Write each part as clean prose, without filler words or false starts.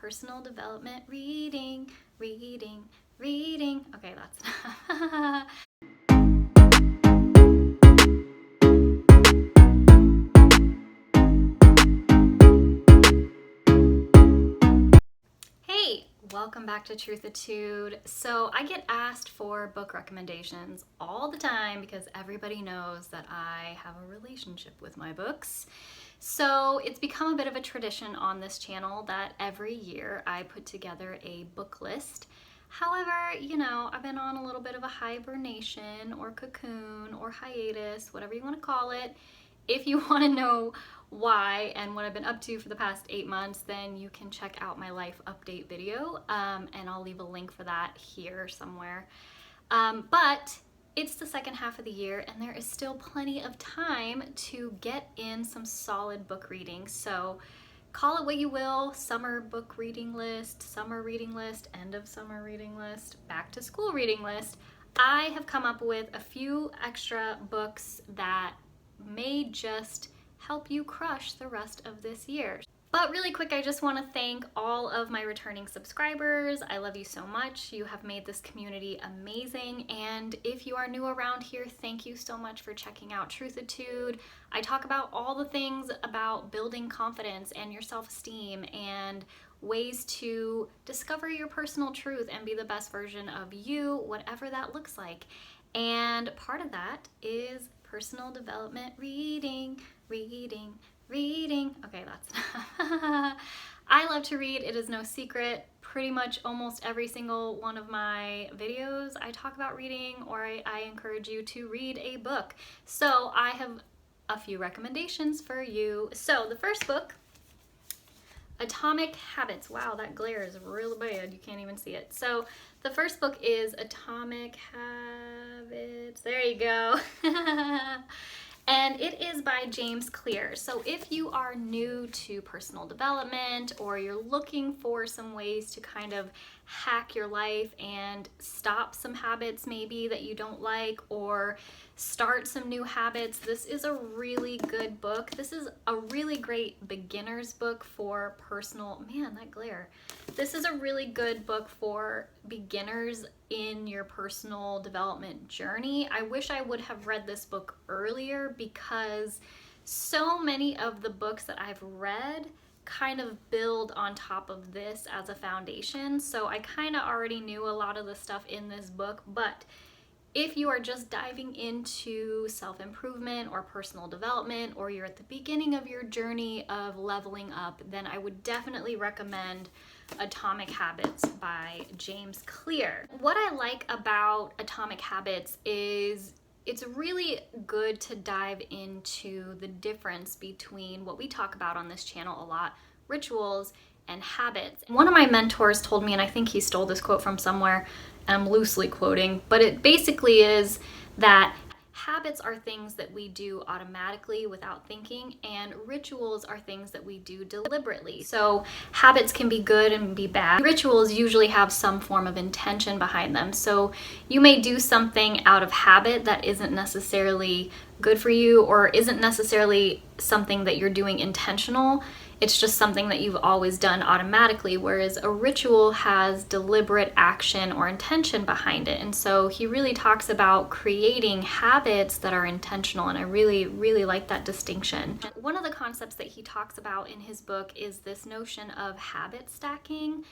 personal development reading. Okay, that's enough. Hey, welcome back to Truthatude. So I get asked for book recommendations all the time because everybody knows that I have a relationship with my books. So it's become a bit of a tradition on this channel that every year I put together a book list. However, I've been on a little bit of a hibernation or cocoon or hiatus, whatever you want to call it. If you want to know why and what I've been up to for the past 8 months, then you can check out my life update video, and I'll leave a link for that here somewhere. But it's the second half of the year and there is still plenty of time to get in some solid book reading. So call it what you will, summer book reading list, summer reading list, end of summer reading list, back to school reading list. I have come up with a few extra books that may just help you crush the rest of this year. But really quick, I just want to thank all of my returning subscribers. I love you so much. You have made this community amazing. And if you are new around here, thank you so much for checking out Truthatude. I talk about all the things about building confidence and your self-esteem and ways to discover your personal truth and be the best version of you, whatever that looks like. And part of that is personal development reading. Okay, that's enough. I love to read, it is no secret. Pretty much almost every single one of my videos I talk about reading, or I encourage you to read a book. So I have a few recommendations for you. So the first book, Atomic Habits. Wow, that glare is real bad. You can't even see it. So the first book is Atomic Habits. There you go. And it is by James Clear. So if you are new to personal development or you're looking for some ways to kind of hack your life and stop some habits maybe that you don't like or start some new habits, this is a really good book. This is a really great beginner's book for personal, man, that glare. This is a really good book for beginners in your personal development journey. I wish I would have read this book earlier because so many of the books that I've read kind of build on top of this as a foundation. So I kind of already knew a lot of the stuff in this book, but if you are just diving into self-improvement or personal development, or you're at the beginning of your journey of leveling up, then I would definitely recommend Atomic Habits by James Clear. What I like about Atomic Habits is it's really good to dive into the difference between what we talk about on this channel a lot, rituals and habits. One of my mentors told me, and I think he stole this quote from somewhere, and I'm loosely quoting, but it basically is that habits are things that we do automatically without thinking, and rituals are things that we do deliberately. So habits can be good and be bad. Rituals usually have some form of intention behind them. So you may do something out of habit that isn't necessarily good for you or isn't necessarily something that you're doing intentional. It's just something that you've always done automatically, whereas a ritual has deliberate action or intention behind it. And so he really talks about creating habits that are intentional, and I really, really like that distinction. One of the concepts that he talks about in his book is this notion of habit stacking,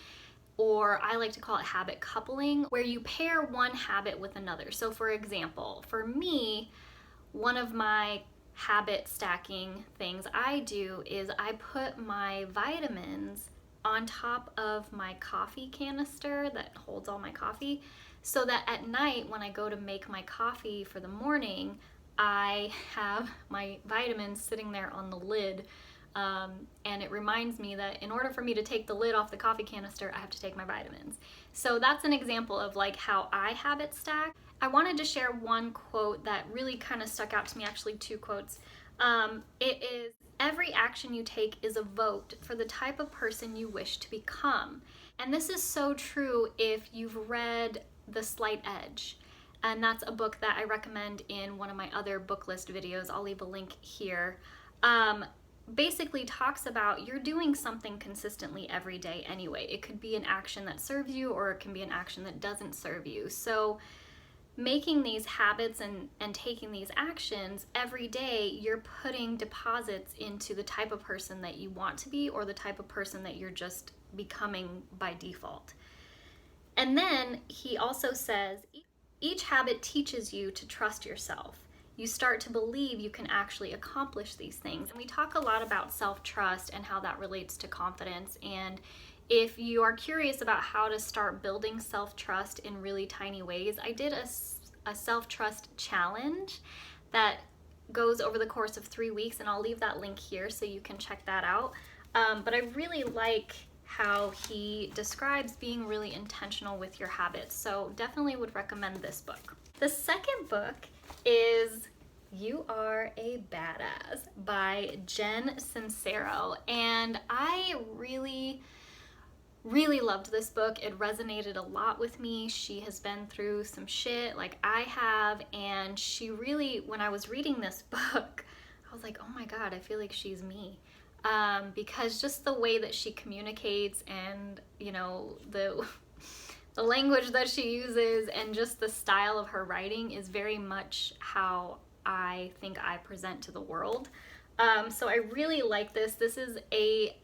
or I like to call it habit coupling, where you pair one habit with another. So for example, for me, one of my habit stacking things I do is I put my vitamins on top of my coffee canister that holds all my coffee, so that at night when I go to make my coffee for the morning, I have my vitamins sitting there on the lid. And it reminds me that in order for me to take the lid off the coffee canister, I have to take my vitamins. So that's an example of like how I habit stack. I wanted to share one quote that really kind of stuck out to me, actually two quotes. It is, every action you take is a vote for the type of person you wish to become. And this is so true if you've read The Slight Edge. And that's a book that I recommend in one of my other book list videos. I'll leave a link here. basically talks about you're doing something consistently every day anyway. It could be an action that serves you, or it can be an action that doesn't serve you. So making these habits and taking these actions every day, you're putting deposits into the type of person that you want to be, or the type of person that you're just becoming by default. And then he also says, each habit teaches you to trust yourself. You start to believe you can actually accomplish these things. And we talk a lot about self-trust and how that relates to confidence. And if you are curious about how to start building self-trust in really tiny ways, I did a self-trust challenge that goes over the course of 3 weeks, and I'll leave that link here so you can check that out. But I really like how he describes being really intentional with your habits. So definitely would recommend this book. The second book is You Are a Badass by Jen Sincero. And I really loved this book. It resonated a lot with me. She has been through some shit like I have, and she really, when I was reading this book, I was like, oh my God, I feel like she's me. Because just the way that she communicates, and you know, the language that she uses, and just the style of her writing is very much how I think I present to the world. So I really like this. This is a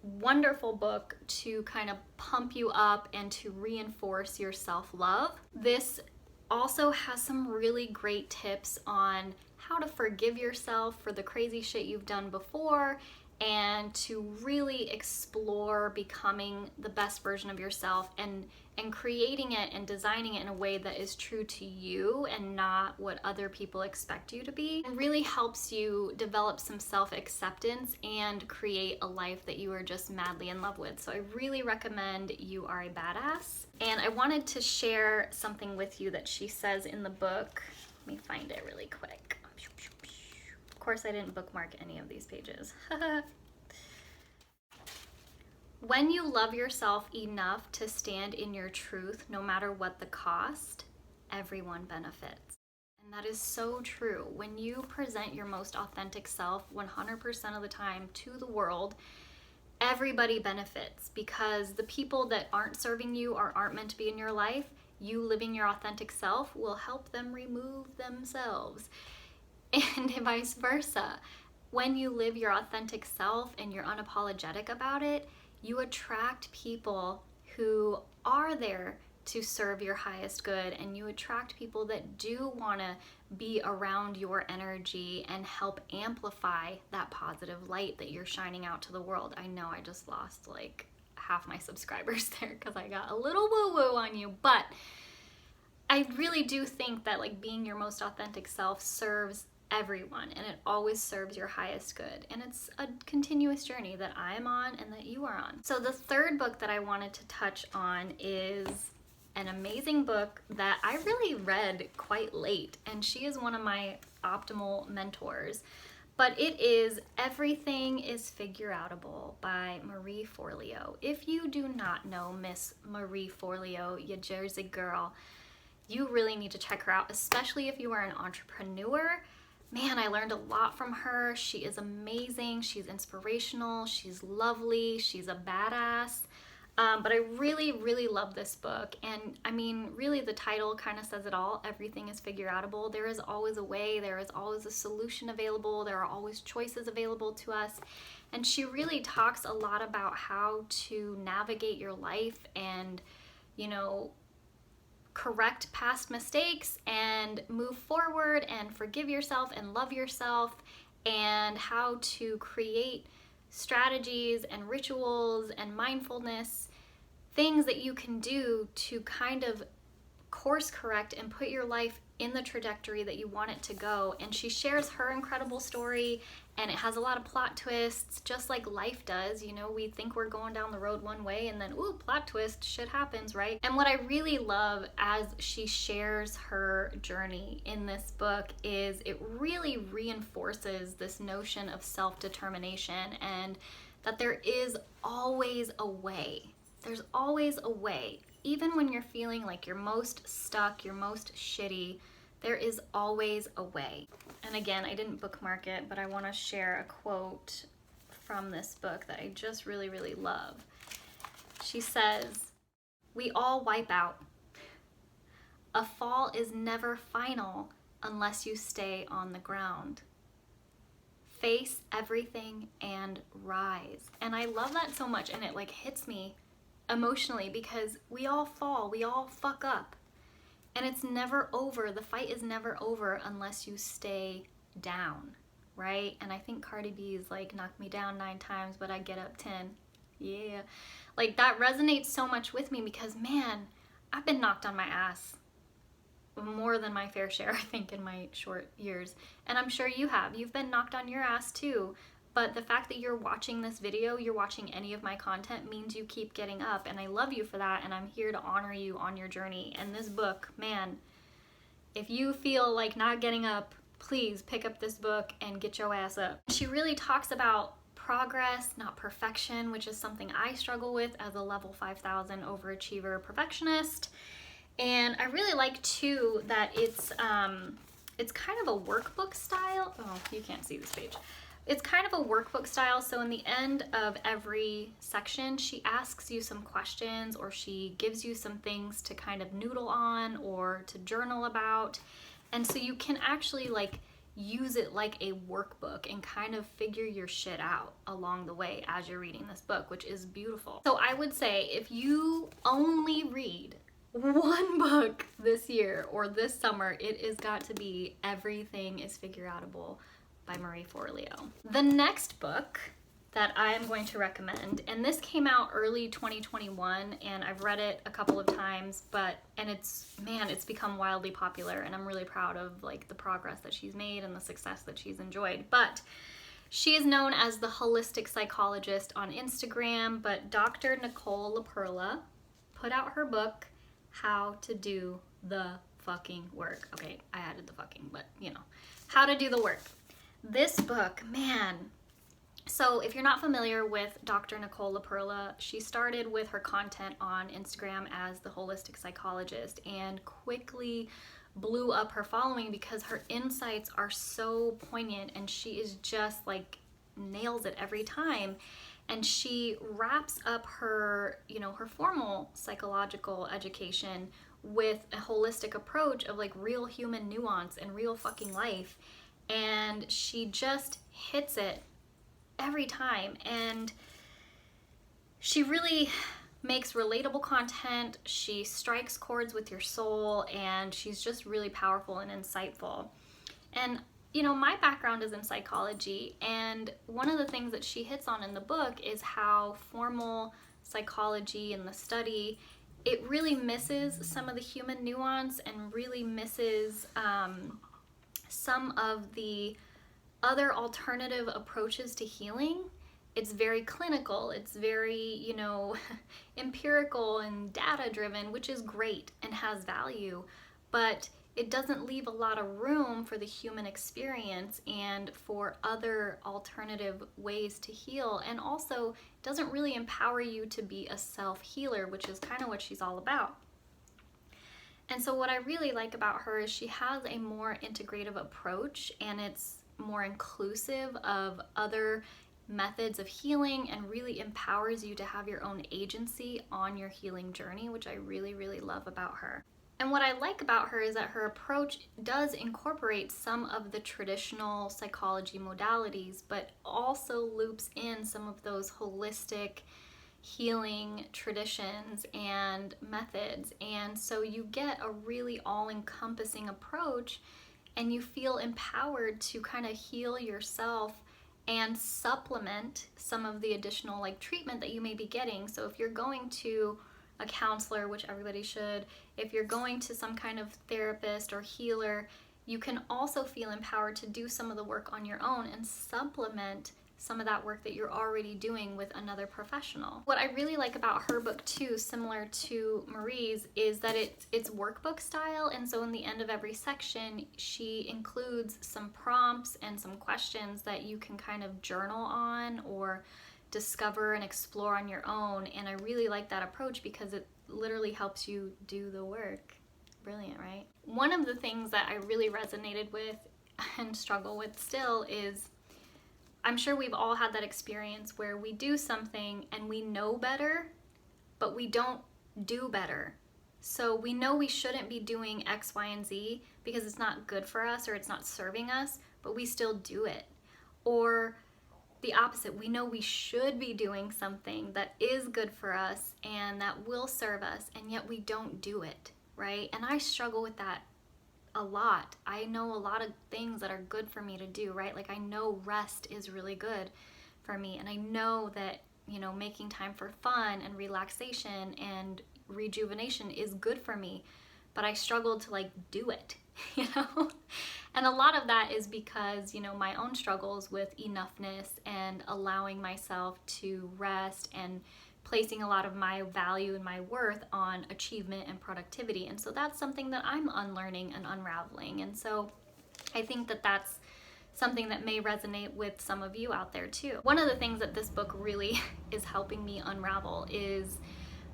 wonderful book to kind of pump you up and to reinforce your self-love. This also has some really great tips on how to forgive yourself for the crazy shit you've done before, and to really explore becoming the best version of yourself, and creating it and designing it in a way that is true to you and not what other people expect you to be. It really helps you develop some self-acceptance and create a life that you are just madly in love with. So I really recommend You Are a Badass. And I wanted to share something with you that she says in the book. Let me find it really quick. Of course, I didn't bookmark any of these pages. When you love yourself enough to stand in your truth, no matter what the cost, everyone benefits. And that is so true. When you present your most authentic self 100% of the time to the world, everybody benefits, because the people that aren't serving you or aren't meant to be in your life, you living your authentic self will help them remove themselves. And vice versa. When you live your authentic self and you're unapologetic about it, you attract people who are there to serve your highest good, and you attract people that do want to be around your energy and help amplify that positive light that you're shining out to the world. I know I just lost like half my subscribers there because I got a little woo-woo on you, but I really do think that like being your most authentic self serves everyone, and it always serves your highest good, and it's a continuous journey that I am on and that you are on. So the third book that I wanted to touch on is an amazing book that I really read quite late, and she is one of my optimal mentors, but it is Everything is Figureoutable by Marie Forleo. If you do not know Miss Marie Forleo, you Jersey girl, you really need to check her out, especially if you are an entrepreneur. Man, I learned a lot from her. She is amazing. She's inspirational. She's lovely. She's a badass. But I really love this book. And I mean, really the title kind of says it all. Everything is figureoutable. There is always a way. There is always a solution available. There are always choices available to us. And she really talks a lot about how to navigate your life and, you know, correct past mistakes and move forward and forgive yourself and love yourself, and how to create strategies and rituals and mindfulness, things that you can do to kind of course correct and put your life in the trajectory that you want it to go. And she shares her incredible story, and it has a lot of plot twists, just like life does. You know, we think we're going down the road one way, and then ooh, plot twist, shit happens, right? And what I really love as she shares her journey in this book is it really reinforces this notion of self-determination, and that there is always a way. There's always a way. Even when you're feeling like you're most stuck, you're most shitty, there is always a way. And again, I didn't bookmark it, but I want to share a quote from this book that I just really, really love. She says, "We all wipe out. A fall is never final unless you stay on the ground. Face everything and rise." And I love that so much, and it like hits me emotionally because we all fall, we all fuck up. And it's never over. The fight is never over unless you stay down, right? And I think Cardi B is like, knock me down 9 times, but I get up 10. Yeah. Like that resonates so much with me because, man, I've been knocked on my ass more than my fair share, I think, in my short years. And I'm sure you have. You've been knocked on your ass too. But the fact that you're watching this video, you're watching any of my content, means you keep getting up. And I love you for that. And I'm here to honor you on your journey. And this book, man, if you feel like not getting up, please pick up this book and get your ass up. She really talks about progress, not perfection, which is something I struggle with as a level 5000 overachiever perfectionist. And I really like too that it's kind of a workbook style. Oh, you can't see this page. It's kind of a workbook style. So in the end of every section, she asks you some questions, or she gives you some things to kind of noodle on or to journal about. And so you can actually like use it like a workbook and kind of figure your shit out along the way as you're reading this book, which is beautiful. So I would say if you only read one book this year or this summer, it has got to be Everything is Figureoutable by Marie Forleo. The next book that I am going to recommend, and this came out early 2021, and I've read it a couple of times, and it's become wildly popular, and I'm really proud of like the progress that she's made and the success that she's enjoyed. But she is known as the holistic psychologist on Instagram, but Dr. Nicole LaPerla put out her book, How to Do the Fucking Work. Okay, I added the fucking, but you know, How to Do the Work. This book, man. So if you're not familiar with Dr. Nicole LaPerla, she started with her content on Instagram as the holistic psychologist and quickly blew up her following because her insights are so poignant, and she is just like nails it every time. And she wraps up her, her formal psychological education with a holistic approach of like real human nuance and real fucking life. And she just hits it every time. And she really makes relatable content. She strikes chords with your soul, and she's just really powerful and insightful. And my background is in psychology, and one of the things that she hits on in the book is how formal psychology and the study, it really misses some of the human nuance and really misses some of the other alternative approaches to healing. It's very clinical, it's very, empirical and data driven, which is great and has value, but it doesn't leave a lot of room for the human experience and for other alternative ways to heal, and also doesn't really empower you to be a self-healer, which is kind of what she's all about. And so what I really like about her is she has a more integrative approach, and it's more inclusive of other methods of healing and really empowers you to have your own agency on your healing journey, which I really, really love about her. And what I like about her is that her approach does incorporate some of the traditional psychology modalities, but also loops in some of those holistic healing traditions and methods. And so you get a really all-encompassing approach, and you feel empowered to kind of heal yourself and supplement some of the additional like treatment that you may be getting. So if you're going to a counselor, which everybody should, if you're going to some kind of therapist or healer, you can also feel empowered to do some of the work on your own and supplement some of that work that you're already doing with another professional. What I really like about her book too, similar to Marie's, is that it's workbook style, and so in the end of every section she includes some prompts and some questions that you can kind of journal on or discover and explore on your own. And I really like that approach because it literally helps you do the work. Brilliant, right? One of the things that I really resonated with and struggle with still is I'm sure we've all had that experience where we do something and we know better, but we don't do better. So we know we shouldn't be doing X, Y, and Z because it's not good for us or it's not serving us, but we still do it. Or the opposite, we know we should be doing something that is good for us and that will serve us, and yet we don't do it, right? And I struggle with that a lot. I know a lot of things that are good for me to do, right? Like I know rest is really good for me, and I know that, you know, making time for fun and relaxation and rejuvenation is good for me, but I struggle to like do it, you know? And a lot of that is because, you know, my own struggles with enoughness and allowing myself to rest and placing a lot of my value and my worth on achievement and productivity. And so that's something that I'm unlearning and unraveling. And so I think that that's something that may resonate with some of you out there too. One of the things that this book really is helping me unravel is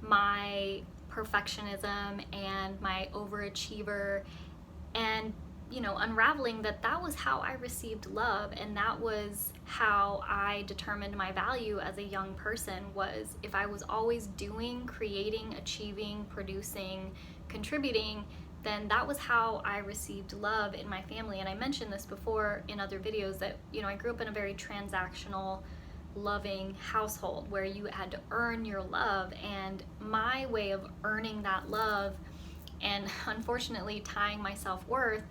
my perfectionism and my overachiever, and you know, unraveling that was how I received love, and that was how I determined my value as a young person. Was if I was always doing, creating, achieving, producing, contributing, then that was how I received love in my family. And I mentioned this before in other videos that, you know, I grew up in a very transactional, loving household where you had to earn your love, and my way of earning that love and unfortunately tying my self-worth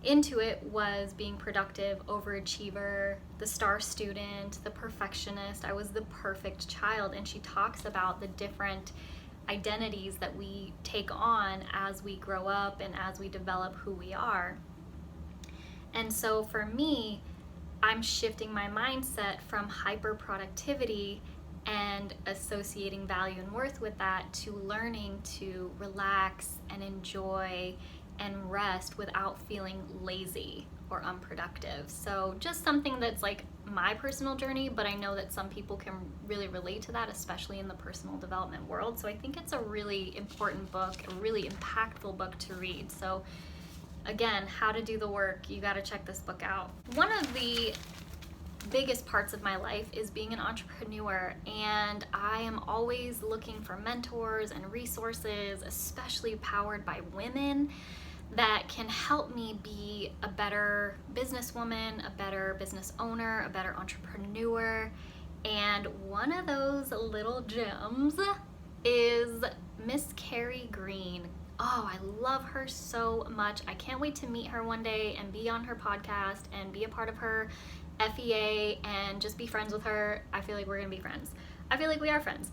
into it was being productive, overachiever, the star student, the perfectionist. I was the perfect child. And she talks about the different identities that we take on as we grow up and as we develop who we are. And so for me, I'm shifting my mindset from hyper productivity and associating value and worth with that to learning to relax and enjoy and rest without feeling lazy or unproductive. So just something that's like my personal journey, but I know that some people can really relate to that, especially in the personal development world. So I think it's a really important book, a really impactful book to read. So again, how to do the work, you got to check this book out. One of the biggest parts of my life is being an entrepreneur, and I am always looking for mentors and resources, especially powered by women, that can help me be a better businesswoman, a better business owner, a better entrepreneur. And one of those little gems is Miss Carrie Green. Oh, I love her so much. I can't wait to meet her one day and be on her podcast and be a part of her FEA and just be friends with her. I feel like we're gonna be friends. I feel like we are friends.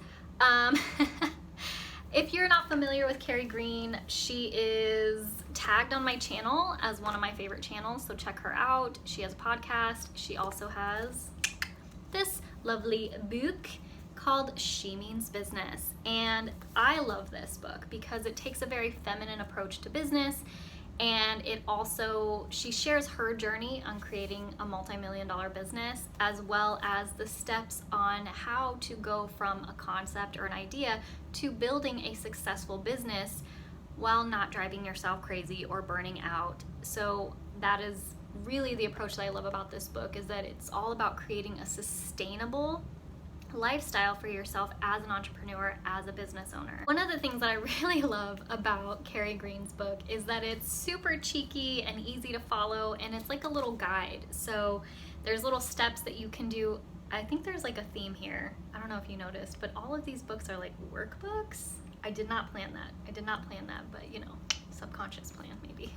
If you're not familiar with Carrie Green, she is tagged on my channel as one of my favorite channels, so check her out. She has a podcast. She also has this lovely book called She Means Business. And I love this book because it takes a very feminine approach to business, and it also, she shares her journey on creating a multi-million-dollar business, as well as the steps on how to go from a concept or an idea to building a successful business while not driving yourself crazy or burning out. So that is really the approach that I love about this book, is that it's all about creating a sustainable lifestyle for yourself as an entrepreneur, as a business owner. One of the things that I really love about Carrie Green's book is that it's super cheeky and easy to follow, and it's like a little guide. So there's little steps that you can do. I think there's like a theme here. I don't know if you noticed, but all of these books are like workbooks. I did not plan that, but you know, subconscious plan maybe.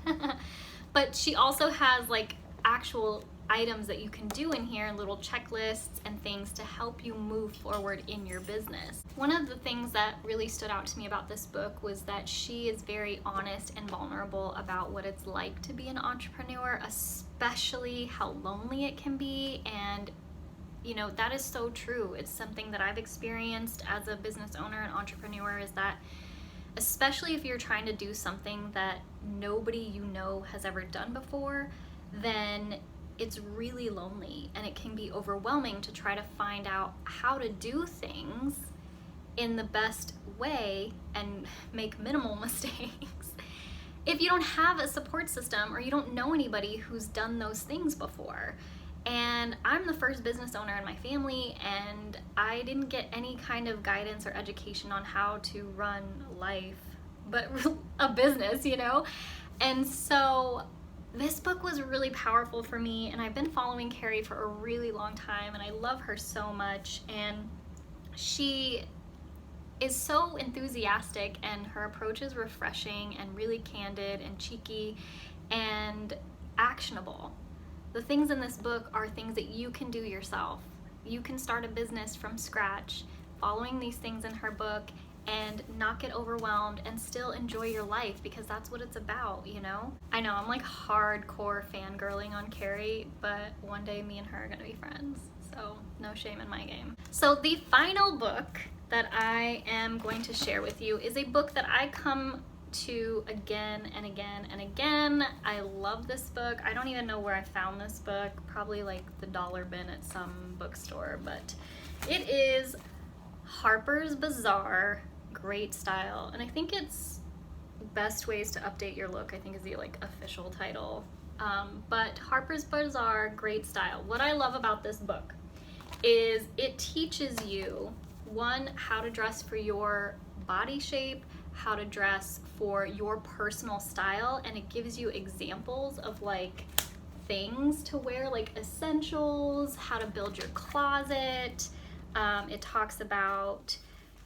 But she also has like actual items that you can do in here, little checklists and things to help you move forward in your business. One of the things that really stood out to me about this book was that she is very honest and vulnerable about what it's like to be an entrepreneur, especially how lonely it can be. And you know, that is so true. It's something that I've experienced as a business owner and entrepreneur, is that especially if you're trying to do something that nobody you know has ever done before, then it's really lonely, and it can be overwhelming to try to find out how to do things in the best way and make minimal mistakes if you don't have a support system or you don't know anybody who's done those things before. And I'm the first business owner in my family, and I didn't get any kind of guidance or education on how to run life, but a business, you know? And so this book was really powerful for me, and I've been following Carrie for a really long time, and I love her so much. And she is so enthusiastic, and her approach is refreshing and really candid and cheeky and actionable. The things in this book are things that you can do yourself. You can start a business from scratch following these things in her book and not get overwhelmed and still enjoy your life, because that's what it's about, you know? I know I'm like hardcore fangirling on Carrie, but one day me and her are gonna be friends, so no shame in my game. So the final book that I am going to share with you is a book that I come to again and again and again. I love this book. I don't even know where I found this book, probably like the dollar bin at some bookstore, but it is Harper's Bizaare, Great Style. And I think it's Best Ways to Update Your Look, I think is the like official title. But Harper's Bizaare, Great Style. What I love about this book is it teaches you, one, how to dress for your body shape, how to dress for your personal style, and it gives you examples of like things to wear, like essentials, how to build your closet. It talks about,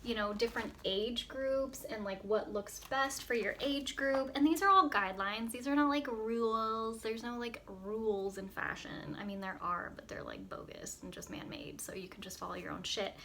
you know, different age groups and like what looks best for your age group. And these are all guidelines. These are not like rules. There's no like rules in fashion. I mean, there are, but they're like bogus and just man-made, so you can just follow your own shit.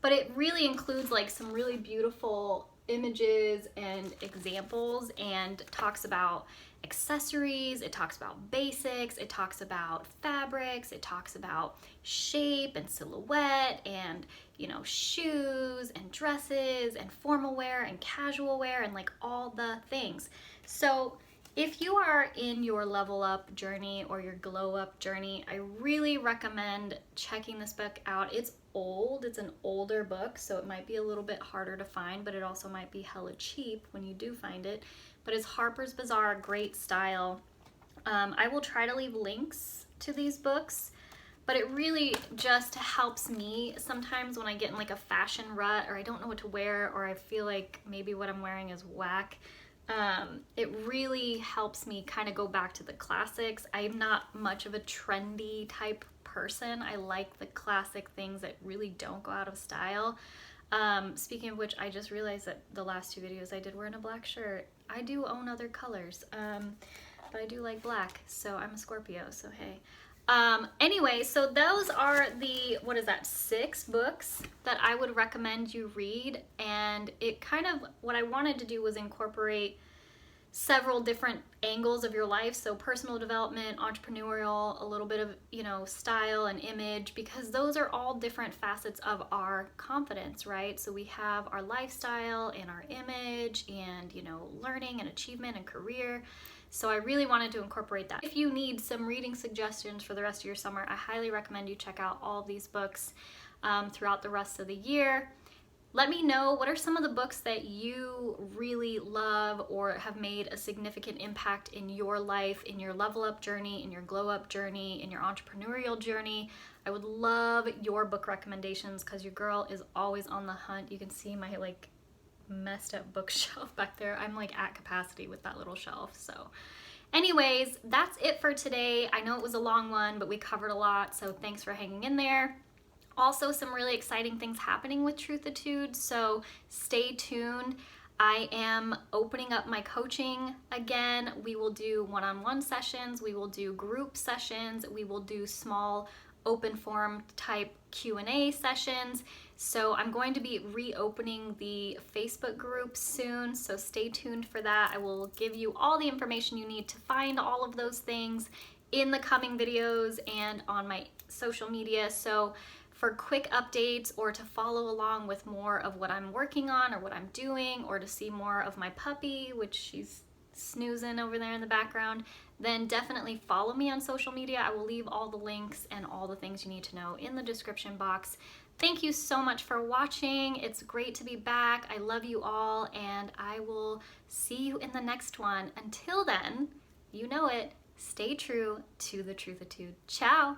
But it really includes like some really beautiful images and examples, and talks about accessories, it talks about basics, it talks about fabrics, it talks about shape and silhouette, and, you know, shoes and dresses and formal wear and casual wear and like all the things. So if you are in your level up journey or your glow up journey, I really recommend checking this book out. It's old, it's an older book, so it might be a little bit harder to find, but it also might be hella cheap when you do find it. But it's Harper's Bizaare, Great Style. I will try to leave links to these books, but it really just helps me sometimes when I get in like a fashion rut, or I don't know what to wear, or I feel like maybe what I'm wearing is whack. It really helps me kind of go back to the classics. I'm not much of a trendy type person. I like the classic things that really don't go out of style. Speaking of which, I just realized that the last two videos I did were in a black shirt. I do own other colors, but I do like black, so I'm a Scorpio, so hey. Anyway, so those are the, 6 books that I would recommend you read. And it kind of, what I wanted to do was incorporate several different angles of your life. So personal development, entrepreneurial, a little bit of, you know, style and image, because those are all different facets of our confidence, right? So we have our lifestyle and our image and, you know, learning and achievement and career. So I really wanted to incorporate that. If you need some reading suggestions for the rest of your summer, I highly recommend you check out all of these books throughout the rest of the year. Let me know, what are some of the books that you really love or have made a significant impact in your life, in your level up journey, in your glow up journey, in your entrepreneurial journey. I would love your book recommendations, because your girl is always on the hunt. You can see my like messed up bookshelf back there. I'm like at capacity with that little shelf. So anyways, that's it for today. I know it was a long one, but we covered a lot, so thanks for hanging in there. Also, some really exciting things happening with Truthatude, so stay tuned. I am opening up my coaching again. We will do one-on-one sessions, we will do group sessions, we will do small open forum type Q&A sessions. So I'm going to be reopening the Facebook group soon, so stay tuned for that. I will give you all the information you need to find all of those things in the coming videos and on my social media. So for quick updates, or to follow along with more of what I'm working on or what I'm doing, or to see more of my puppy, which she's snoozing over there in the background, then definitely follow me on social media. I will leave all the links and all the things you need to know in the description box. Thank you so much for watching. It's great to be back. I love you all, and I will see you in the next one. Until then, you know it, stay true to the Truthatude. Ciao!